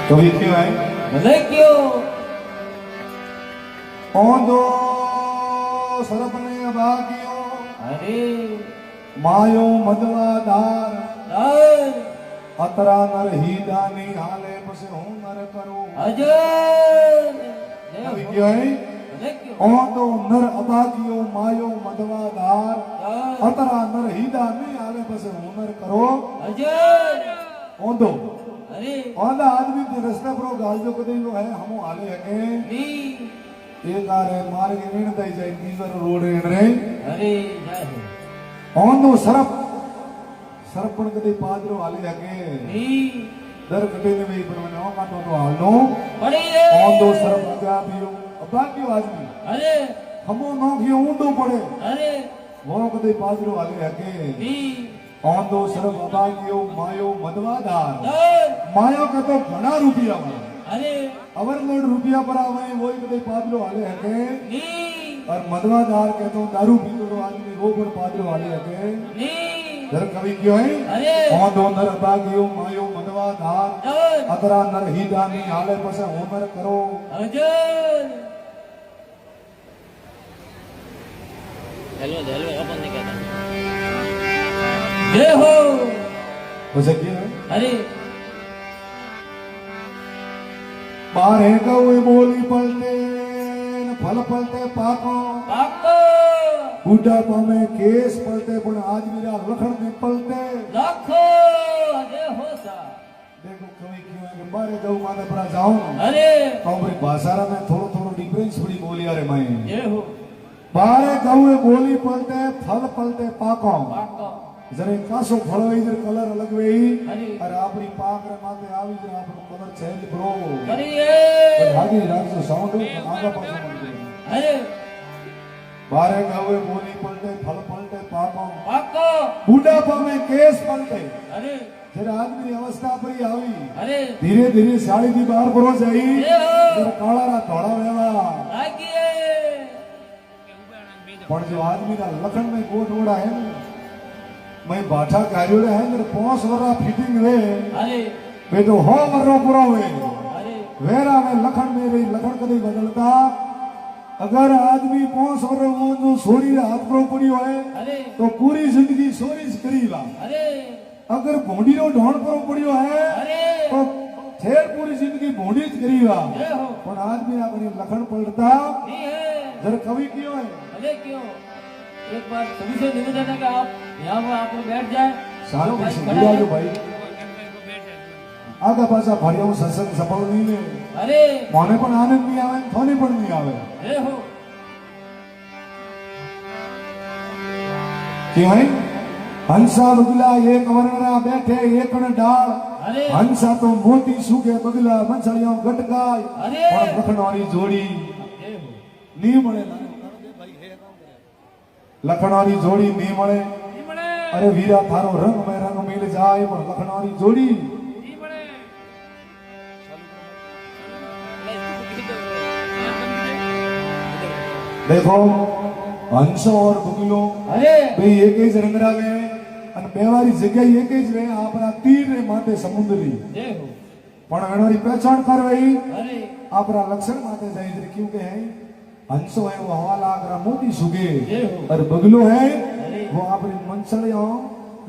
कभी क्यों है भले क्यों ओंदो सरपने अभागियो अरे मायो मदवादार दार अतरा नर ही दानी हाले पसे हूं नर करो अजय कभी क्यों है भले क्यों ओंदो नर अभागियो मायो मदवादार दार अतरा नर ही दानी हाले पसे हूं नर करो अजय ओंदो अरे ओंदा आदमी के रस्ते पर गाल जो कदे वो है हमो हाले हके नी एक आरे मार्ग ऋण दई जाए तीसर रोड ऋण रे अरे जय हो ओंदो सरपण कदे पादरो हाले हके नी दर कटे ने भी पण नो काटो तो हालनो पड़ी रे ओंदो सरप आगा बियो अबाक्यो आदमी अरे हमो नो की ऊंडो पड़े अरे वो कदे पादरो हाले हके नी ओंदो सरप अबाक्यो मायो मदवादार दार मायो का तो घना रुपया वाला अरे ओवरलोड रुपया पर आवे वही कदे पादरो हाले हके नी और मदवादार के तो दारू पीतो आदमी वो पर पादरो हाले हके नी दर कवि क्यों है अरे ओंदो नर अबागियो मायो मदवादार दार अतरा नर ही दानी हाले पसे होमर करो अजय हेलो अपन नहीं कहता जय हो पसे क्यों है अरे बारे गवे बोली पलटे न फल पलटे पाको पाको बुढ़ापा में केस पलटे पण आज मेरा लखन में पलटे लाखो जय हो सा देखो कवि क्यों है कि बारे गऊ माने परा जाऊं अरे तो मेरी भाषा में थोड़ो थोड़ो डिफरेंस बड़ी बोली अरे मैं जय हो बारे गऊ बोली पलटे फल पलटे पाको पाको जरे कासो फल वही जरे कलर अलग वही अरे और अपनी पाक रे माथे आवी जरे आपनो कलर चेंज करो करिए आगे राज साउंड आगा पाछो मत करो अरे बारे गवे बोली पलटे फल पलटे पाको पाको बुढ़ापा में केस पलटे अरे जरे आदमी री अवस्था पर ही आवी अरे धीरे धीरे साड़ी दी बाहर करो जाई जय हो जरे काला रा धोड़ा वेवा लागिए पण जो आदमी रा लखन में गोट ओड़ा है ना मैं बाठा कार्योड़े है मेरे 5 वरा फिटिंग वे अरे बेटो हो वरो पूरा हुए अरे वेरा में लखन में रही लखन कदे बदलता अगर आदमी 5 वरो वो जो सोरी हाथ पर पड़ियो है अरे तो पूरी जिंदगी सोरी ज करीला अरे अगर भोंडी रो ढोण पर पड़ियो है अरे तो ठेर पूरी जिंदगी भोंडी ज करीला जय हो पण आदमी अपनी लखन पलटता नहीं है जर कवि क्यों है भले क्यों एक बार सभी से निवेदन है कि आप यहाँ पर आप लोग बैठ जाए शांति से बुला जो भाई आगा पासा भाड़ियों सत्संग सफल नहीं ले अरे मोने पण आनंद नहीं आवे थोने पण नहीं आवे जय हो क्यों है हंसा बगला एक वर्णरा बैठे एक न डाल अरे हंसा तो मोती सूखे बगला मंसलियों गटकाय अरे और लखनवारी जोड़ी जय हो नी मळे लखनवारी जोड़ी नी मळे निमणे अरे वीरा थारो रंग में रंग मिल जाए पर लखनवारी जोड़ी निमणे देखो हंसो और बगलो अरे भाई एक ही रंगरा वे અને બેવારી જગ્યા એક જ વે આપણા તીર રે માથે સમુદ્રી जय हो પણ એનોની પહેચાન કરવી अरे આપણા લક્ષણ માથે જાય છે क्यों के है हंसो है वो हवा लाग रहा मोती सुगे जय हो और बगलो है अरे वो अपनी मंसलियों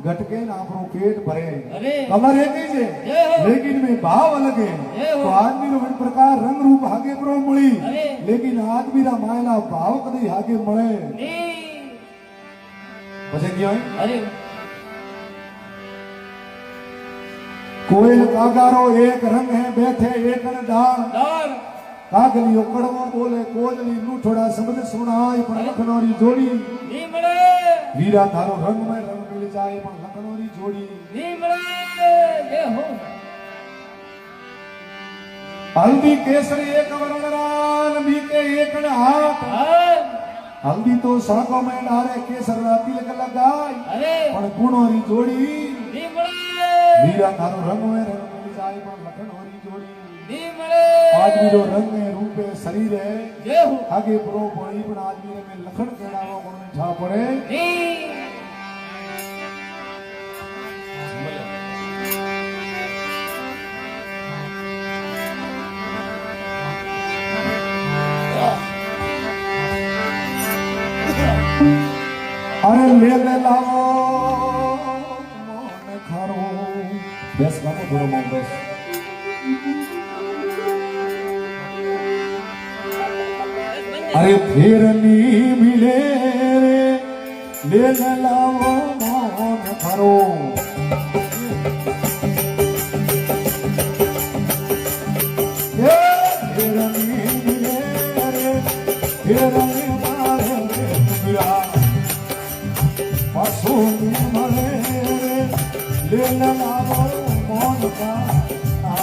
गटके ना अपनो पेट भरे अरे कलर एक ही है जय हो लेकिन में भाव अलग है जय हो तो आदमी रो इन प्रकार रंग रूप हागे प्रो मળી अरे लेकिन आदमी रा मायला भाव कदी हागे મળે नी પછી ક્યાં अरे कोयल कागारो एक रंग है बैठे एक न डाल दार कागलियो कड़वा बोले कोयली नूठोड़ा समझ सुनाई पर लखनौरी जोड़ी निमणे वीरा थारो रंग में रंग मिल जाए पर लखनौरी जोड़ी निमणे जय हो हल्दी केसरी एक वर्णरान बीके एक न हाथ हाथ हल्दी तो सागो में डारे केसर रा तिलक लगाई अरे पर गुणोरी जोड़ी निमणे वीरा थारो रंग में रंग मिल जाए पर लखनौरी जोड़ी निमणे आदमी रो रंग है रूप है शरीर है जय हो आगे प्रो पड़ी पण आदमी रे में लखन केड़ावा कोण में छा पड़े नी અરે લે લાવો મોન ખારો બેસ બાપુ થોડો મો બેસ અરે ફેર ની મિલે રે લે લાવો મોન ખારો ફેર ની મિલે રે ફેર ની મારે તુરા પાછું મળે લે લાવો મોન ખારો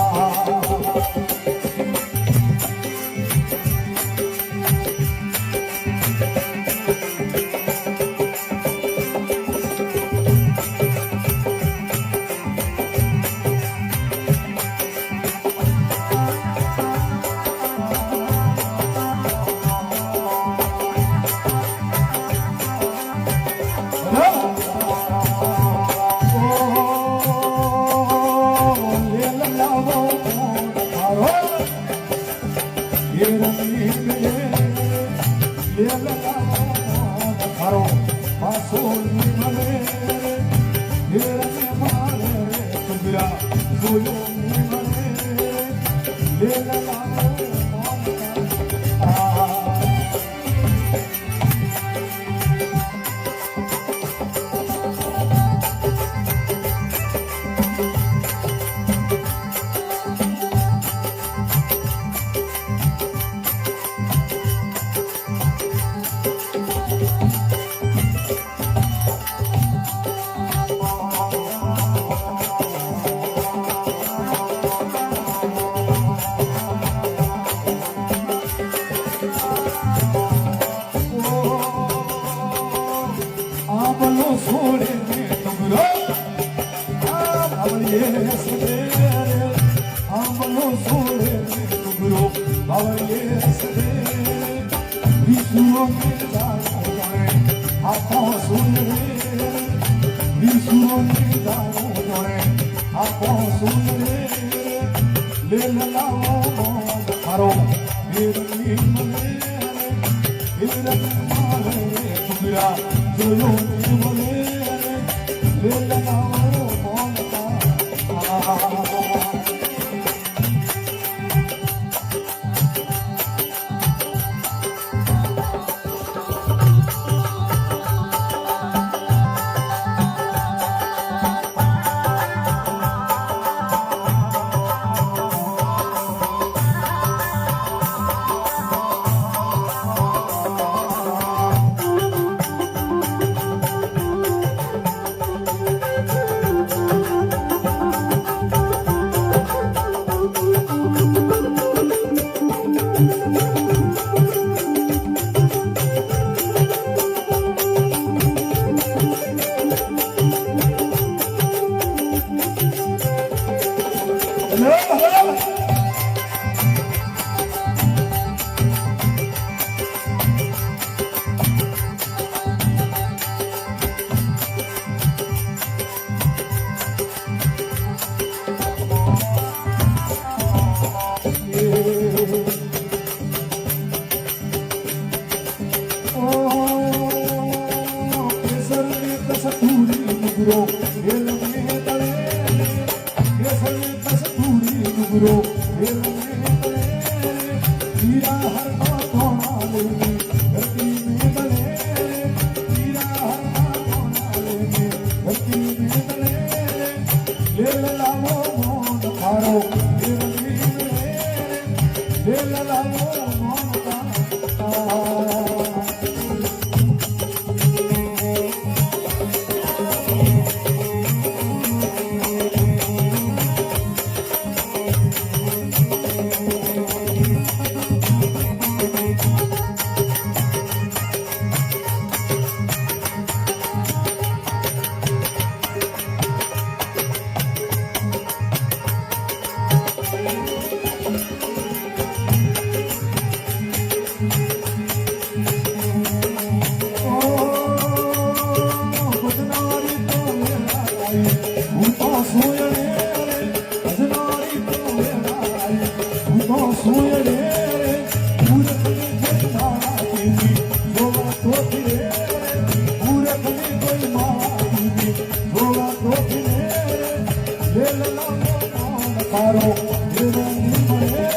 તારો દેવો મળે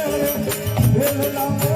દેવ લાવો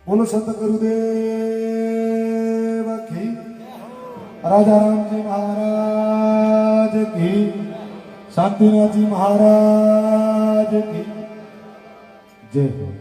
બોલો સંત ગુરુદેવ કી રાજા રામજી મહારાજ કી શાંતિનાથજી મહારાજ કી जय हो।